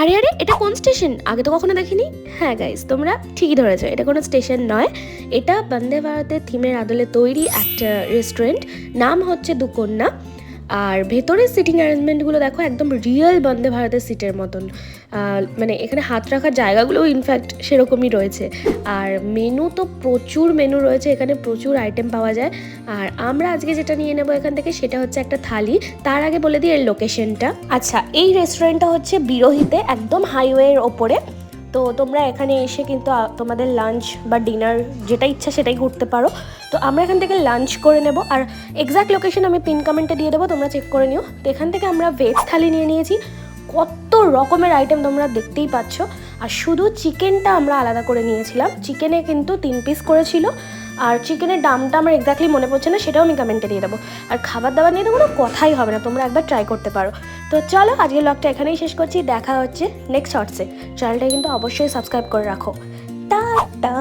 আরে আরে, এটা কোন স্টেশন? আগে তো কখনো দেখিনি। হ্যাঁ গাইস, তোমরা ঠিকই ধরেছো, এটা কোনো স্টেশন নয়। এটা বন্দে ভারতের থিমের আদলে তৈরি একটা রেস্টুরেন্ট, নাম হচ্ছে দুকন্যা। আর ভেতরের সিটিং অ্যারেঞ্জমেন্টগুলো দেখো, একদম রিয়েল বন্দে ভারতের সিটের মতন। মানে এখানে হাত রাখার জায়গাগুলোও ইনফ্যাক্ট সেরকমই রয়েছে। আর মেনু তো প্রচুর মেনু রয়েছে, এখানে প্রচুর আইটেম পাওয়া যায়। আর আমরা আজকে যেটা নিয়ে নেবো এখান থেকে সেটা হচ্ছে একটা থালি। তার আগে বলে দিই এর লোকেশনটা। আচ্ছা, এই রেস্টুরেন্টটা হচ্ছে বিরোহিতে, একদম হাইওয়ের ওপরে। তো তোমরা এখানে এসে কিন্তু তোমাদের লাঞ্চ বা ডিনার যেটা ইচ্ছা সেটাই করতে পারো। তো আমরা এখান থেকে লাঞ্চ করে নেব, আর এক্স্যাক্ট লোকেশন আমি পিন কমেন্টে দিয়ে দেবো, তোমরা চেক করে নিও। তো এখান থেকে আমরা ভেজ থালি নিয়ে নিয়েছি। কত রকমের আইটেম তোমরা দেখতেই পাচ্ছ। আর শুধু চিকেনটা আমরা আলাদা করে নিয়েছিলাম, চিকেনে কিন্তু 3 পিস করেছিল। আর চিকেনের দামটা আমার এক্স্যাক্টলি মনে পড়ছে না, সেটাও আমি কমেন্টে দিয়ে দেবো। আর খাবার দাবার নিয়ে তো কোনো কথাই হবে না, তোমরা একবার ট্রাই করতে পারো। তো চলো, আজকের ব্লগটা এখানেই শেষ করছি, দেখা হচ্ছে নেক্সট শর্টসে। চ্যানেলটা কিন্তু অবশ্যই সাবস্ক্রাইব করে রাখো। টাটা।